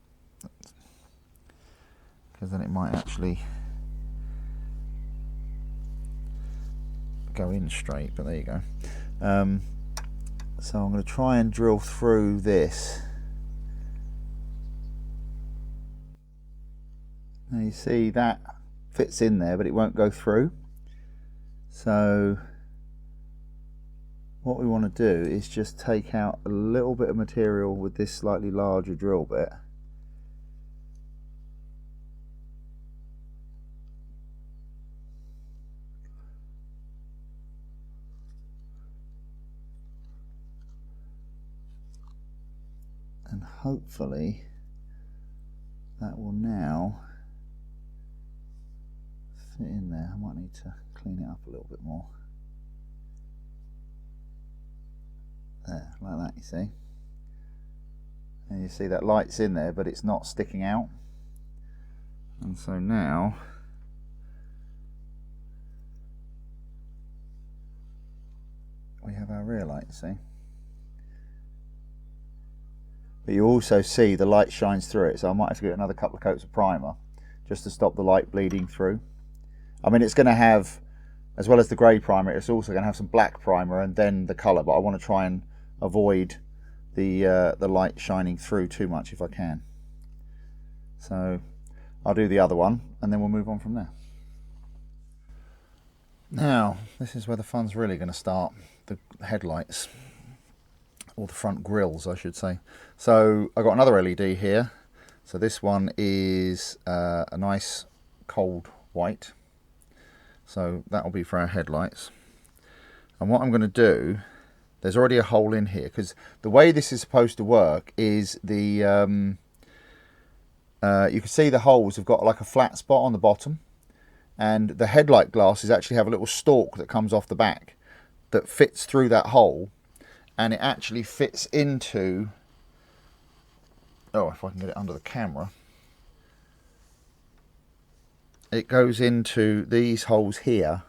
because then it might actually go in straight, but there you go. So I'm going to try and drill through this. Now you see that fits in there, but it won't go through. So what we want to do is just take out a little bit of material with this slightly larger drill bit. And hopefully that will now fit in there. I might need to clean it up a little bit more. There, like that, you see. And you see that light's in there, but it's not sticking out. And so now we have our rear light, see. But you also see the light shines through it, so I might have to get another couple of coats of primer just to stop the light bleeding through. I mean, it's going to have, as well as the grey primer, it's also going to have some black primer and then the colour, but I want to try and avoid the light shining through too much if I can. So I'll do the other one and then we'll move on from there. Now, this is where the fun's really going to start, the headlights. Or the front grills, I should say. So I've got another LED here. So this one is a nice cold white. So that'll be for our headlights. And what I'm going to do, there's already a hole in here, because the way this is supposed to work is the you can see the holes have got like a flat spot on the bottom, and the headlight glasses actually have a little stalk that comes off the back that fits through that hole. And it actually fits into, oh, if I can get it under the camera, it goes into these holes here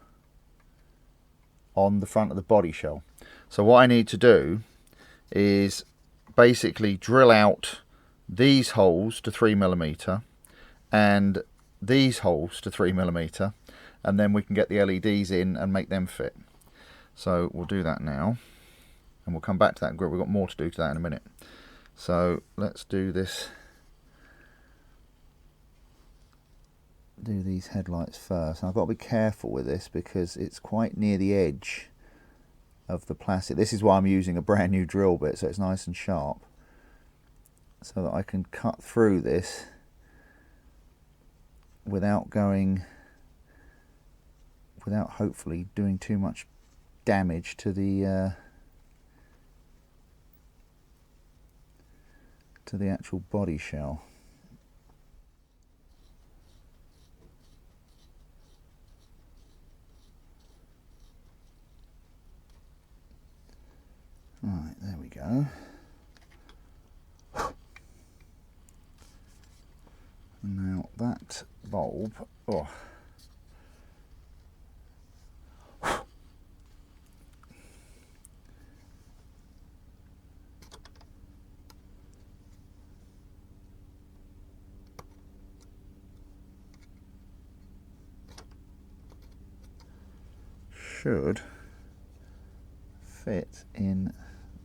on the front of the body shell. So what I need to do is basically drill out these holes to 3mm and these holes to 3mm, and then we can get the LEDs in and make them fit. So we'll do that now. And we'll come back to that. We've got more to do to that in a minute. So let's do this. Do these headlights first. And I've got to be careful with this because it's quite near the edge of the plastic. This is why I'm using a brand new drill bit, so it's nice and sharp, so that I can cut through this without hopefully doing too much damage to the actual body shell. Right, there we go. Now that bulb, oh, should fit in.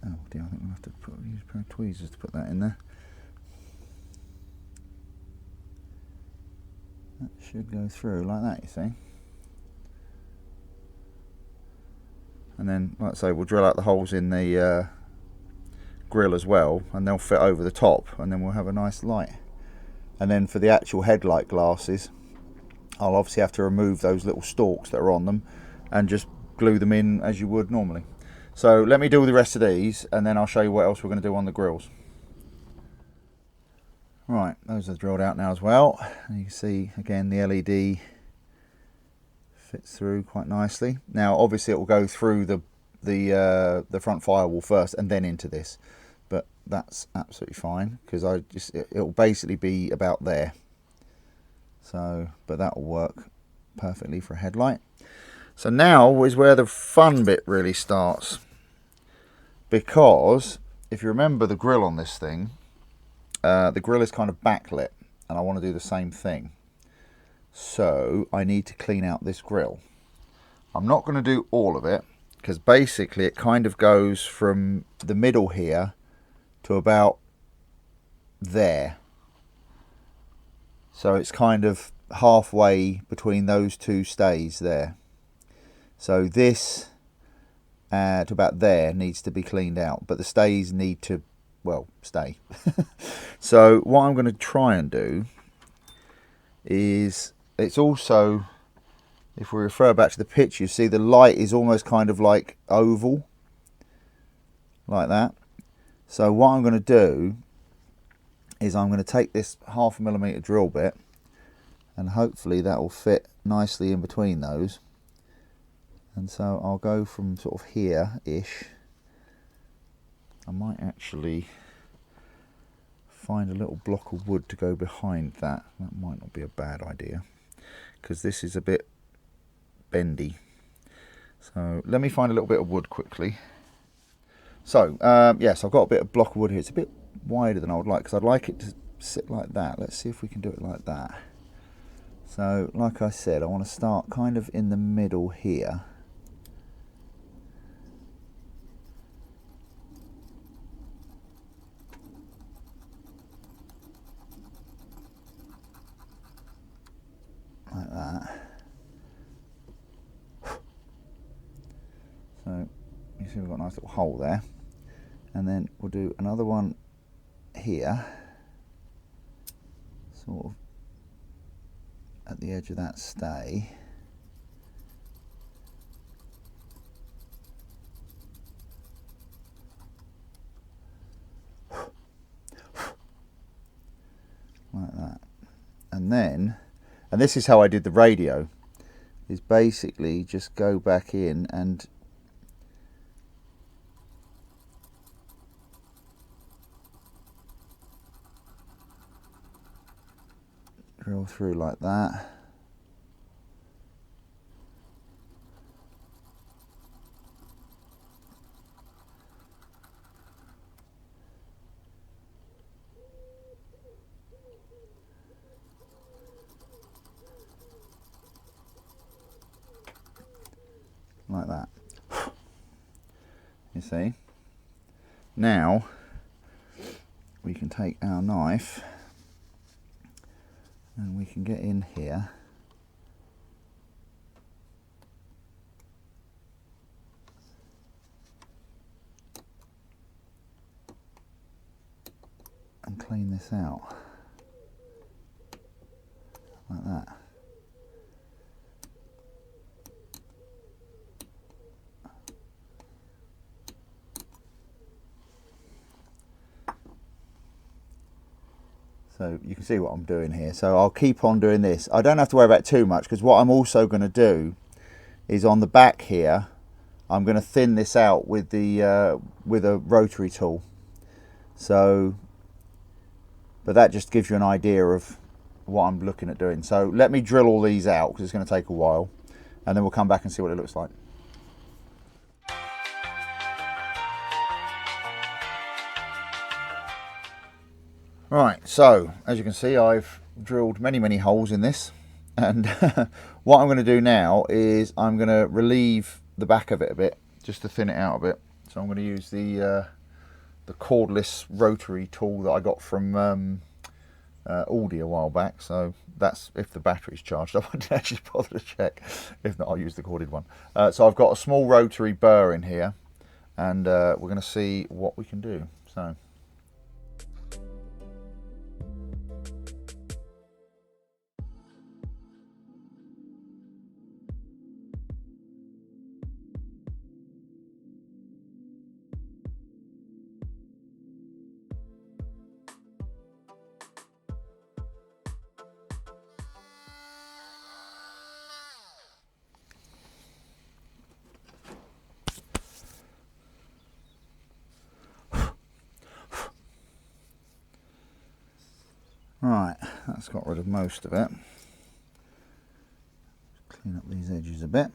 Oh dear, I think we'll have to use a pair of tweezers to put that in there. That should go through like that, you see. And then, like I say, we'll drill out the holes in the grill as well, and they'll fit over the top, and then we'll have a nice light. And then for the actual headlight glasses, I'll obviously have to remove those little stalks that are on them and just glue them in as you would normally. So let me do the rest of these and then I'll show you what else we're going to do on the grills. Right, those are drilled out now as well. And you can see again the LED fits through quite nicely. Now obviously it will go through the front firewall first and then into this, but that's absolutely fine because it'll basically be about there. So, but that will work perfectly for a headlight. So now is where the fun bit really starts, because if you remember the grill on this thing, the grill is kind of backlit, and I want to do the same thing. So I need to clean out this grill. I'm not going to do all of it, because basically it kind of goes from the middle here to about there. So it's kind of halfway between those two stays there. So this to about there needs to be cleaned out, but the stays need to, well, stay. So what I'm going to try and do is, it's also, if we refer back to the picture, you see the light is almost kind of like oval, like that. So what I'm going to do is I'm going to take this 0.5mm drill bit, and hopefully that will fit nicely in between those. And so I'll go from sort of here-ish. I might actually find a little block of wood to go behind that. That might not be a bad idea, because this is a bit bendy. So let me find a little bit of wood quickly. So yes, I've got a bit of block of wood here. It's a bit wider than I would like, because I'd like it to sit like that. Let's see if we can do it like that. So like I said, I want to start kind of in the middle here. Like that. So you see we've got a nice little hole there, and then we'll do another one here, sort of at the edge of that stay. Like that. And then, and this is how I did the radio, is basically just go back in and drill through like that. Like that. You see? Now we can take our knife and we can get in here and clean this out like that. So you can see what I'm doing here. So I'll keep on doing this. I don't have to worry about too much, because what I'm also going to do is on the back here, I'm going to thin this out with the with a rotary tool. So, but that just gives you an idea of what I'm looking at doing. So let me drill all these out, because it's going to take a while, and then we'll come back and see what it looks like. Right, so as you can see, I've drilled many holes in this, and what I'm going to do now is I'm going to relieve the back of it a bit, just to thin it out a bit. So I'm going to use the cordless rotary tool that I got from Aldi a while back. So that's if the battery's charged. I wouldn't actually bother to check. If not, I'll use the corded one. So I've got a small rotary burr in here, and we're going to see what we can do. So. Right, that's got rid of most of it. Clean up these edges a bit.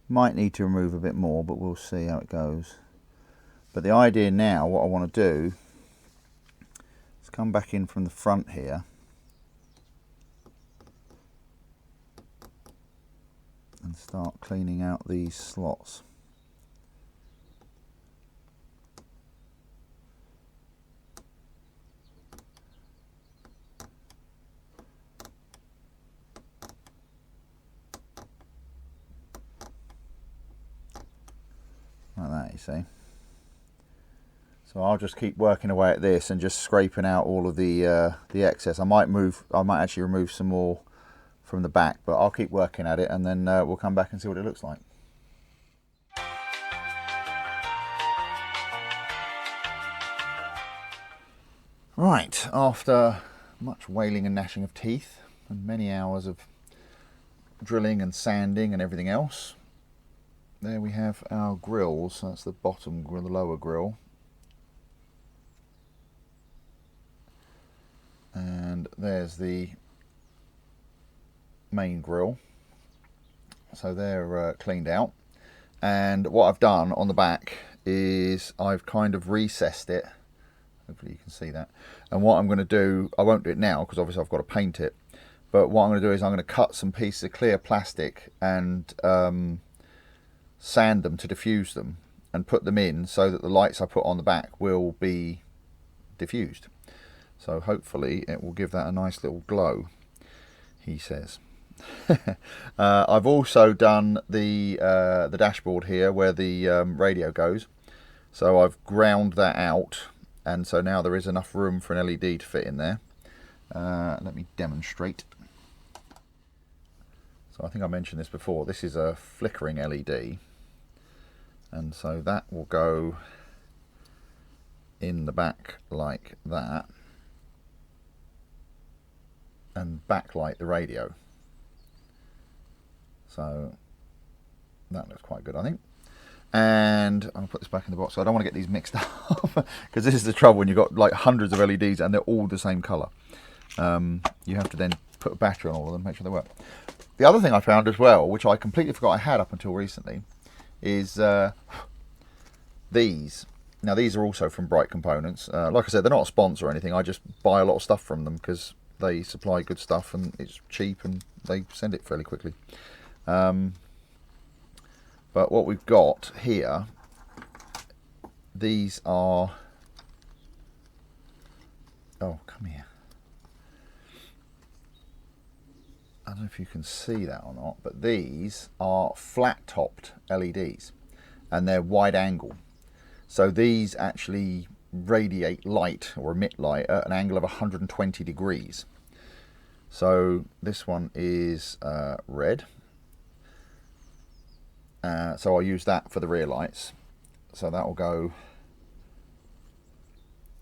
Might need to remove a bit more, but we'll see how it goes. But the idea now, what I want to do is come back in from the front here and start cleaning out these slots. Like that, you see. So I'll just keep working away at this and just scraping out all of the excess. I might actually remove some more from the back, but I'll keep working at it, and then we'll come back and see what it looks like. Right, after much wailing and gnashing of teeth and many hours of drilling and sanding and everything else, there we have our grills. So that's the bottom grill, the lower grill. And there's the main grill. So they're cleaned out. And what I've done on the back is I've kind of recessed it. Hopefully you can see that. And what I'm going to do, I won't do it now because obviously I've got to paint it. But what I'm going to do is I'm going to cut some pieces of clear plastic and sand them to diffuse them and put them in so that the lights I put on the back will be diffused. So hopefully it will give that a nice little glow, he says. I've also done the dashboard here where the radio goes. So I've ground that out, and so now there is enough room for an LED to fit in there. Let me demonstrate. So I think I mentioned this before. This is a flickering LED, and so that will go in the back like that and backlight the radio. So that looks quite good, I think. And I'll put this back in the box. So I don't want to get these mixed up because this is the trouble when you've got like hundreds of LEDs and they're all the same colour. You have to then put a battery on all of them, make sure they work. The other thing I found as well, which I completely forgot I had up until recently, is these. Now these are also from Bright Components. Like I said, they're not a sponsor or anything. I just buy a lot of stuff from them because they supply good stuff and it's cheap and they send it fairly quickly. But what we've got here, these are, oh, come here. I don't know if you can see that or not, but these are flat-topped LEDs and they're wide angle. So these actually radiate light or emit light at an angle of 120 degrees. So this one is red. So I'll use that for the rear lights. So that will go,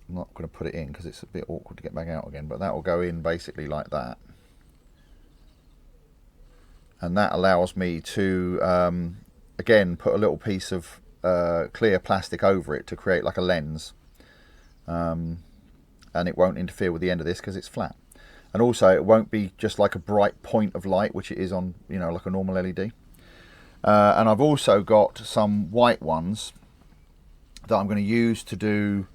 I'm not going to put it in because it's a bit awkward to get back out again, but that will go in basically like that. And that allows me to, again, put a little piece of clear plastic over it to create like a lens. And it won't interfere with the end of this because it's flat. And also it won't be just like a bright point of light, which it is on, you know, like a normal LED. And I've also got some white ones that I'm going to use to do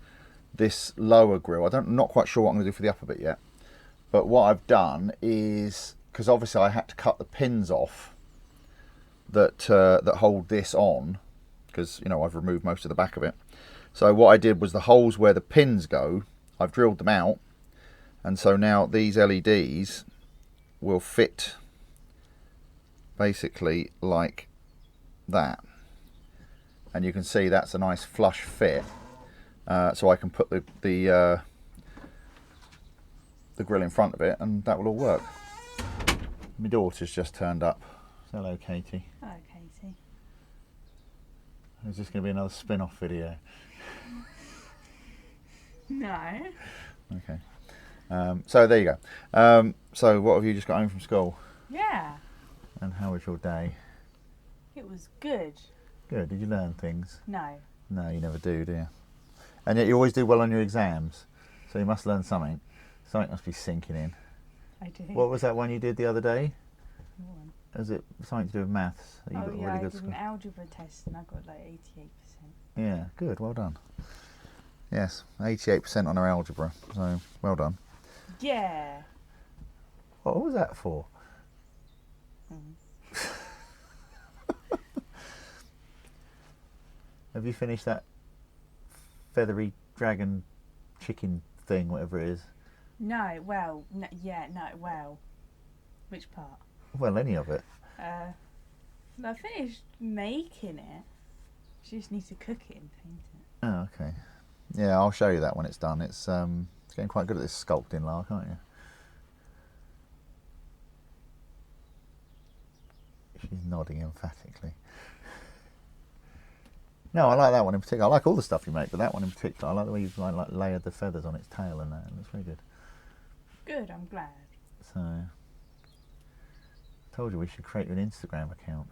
this lower grille. I'm not quite sure what I'm going to do for the upper bit yet. But what I've done is, because obviously I had to cut the pins off that that hold this on, because, you know, I've removed most of the back of it. So what I did was the holes where the pins go, I've drilled them out. And so now these LEDs will fit basically like that, and you can see that's a nice flush fit, so I can put the grill in front of it and that will all work. My daughter's just turned up. Hello, Katie. Hello, Katie. Is this going to be another spin-off video? No. Okay. So there you go. So what have you just got home from school? Yeah. And how was your day? It was good. Good. Did you learn things? No. No, you never do you? And yet you always do well on your exams. So you must learn something. Something must be sinking in. I do. What was that one you did the other day? What one? Is it something to do with maths? That you got Oh yeah, really I good did an algebra test and I got like 88%. Yeah, good. Well done. Yes, 88% on our algebra. So well done. Yeah. What was that for? Have you finished that feathery dragon chicken thing, whatever it is? No, well, no, yeah, no, well. Which part? Well, any of it. I finished making it. Just need to cook it and paint it. Oh, okay. Yeah, I'll show you that when it's done. It's getting quite good at this sculpting lark, aren't you? She's nodding emphatically. No, I like that one in particular. I like all the stuff you make, but that one in particular, I like the way you've like layered the feathers on its tail and that. It looks very good. Good, I'm glad. So, told you we should create you an Instagram account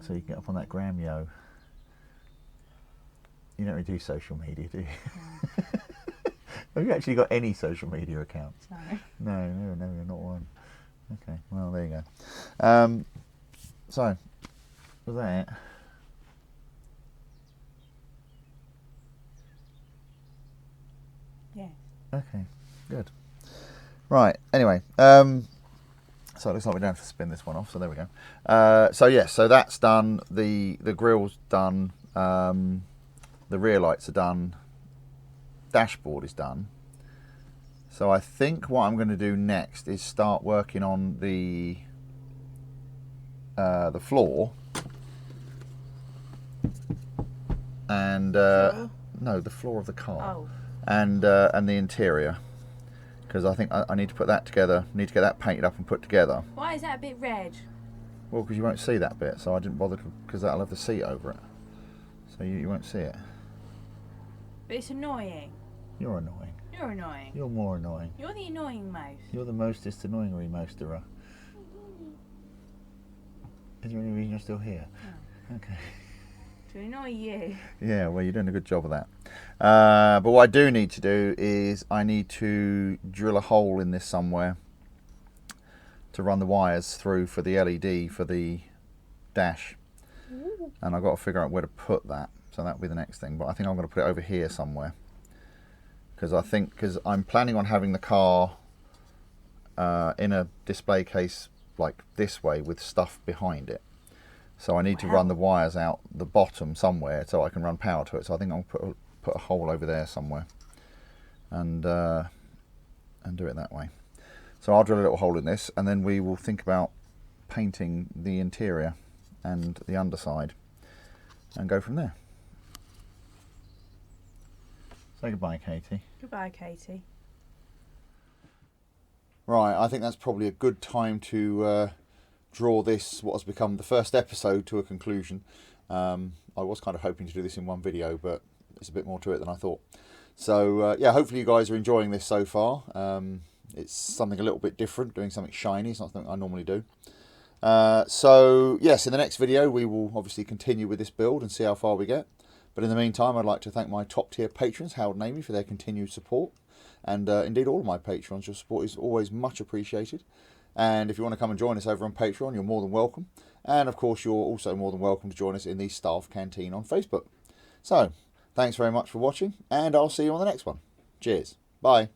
so you can get up on that gram yo. You don't really do social media, do you? No. Have you actually got any social media accounts? No. No, you're not one. Okay, well, there you go. So, was that it? Yeah. Okay, good. Right, anyway, so it looks like we don't have to spin this one off, so there we go. So yes, so that's done, the grill's done, the rear lights are done, dashboard is done. So I think what I'm going to do next is start working on the floor and no, the floor of the car. Oh. And the interior, because I think I need to put that together. Need to get that painted up and put together. Why is that a bit red? Well, because you won't see that bit, so I didn't bother because that'll have the seat over it, so you won't see it. But it's annoying. You're annoying. You're annoying. You're more annoying. You're the annoying most. You're the mostest annoyingly mosterer. Is there any reason you're still here? No. Okay. To annoy you. Yeah, well, you're doing a good job of that. But what I do need to do is I need to drill a hole in this somewhere to run the wires through for the LED for the dash. Ooh. And I've got to figure out where to put that. So that'll be the next thing. But I think I'm going to put it over here somewhere. Because I'm planning on having the car in a display case like this way with stuff behind it. So I need to run the wires out the bottom somewhere so I can run power to it. So I think I'll put a hole over there somewhere and do it that way. So I'll drill a little hole in this and then we will think about painting the interior and the underside and go from there. Say goodbye, Katie. Goodbye, Katie. Right, I think that's probably a good time to draw this, what has become the first episode, to a conclusion. I was kind of hoping to do this in one video, but there's a bit more to it than I thought. So yeah, hopefully you guys are enjoying this so far. It's something a little bit different, doing something shiny. It's not something I normally do. So yes, in the next video we will obviously continue with this build and see how far we get. But in the meantime, I'd like to thank my top tier patrons, Howard and Amy, for their continued support. And indeed all of my patrons, your support is always much appreciated. And if you want to come and join us over on Patreon, you're more than welcome. And of course, you're also more than welcome to join us in the staff canteen on Facebook. So, thanks very much for watching, and I'll see you on the next one. Cheers. Bye.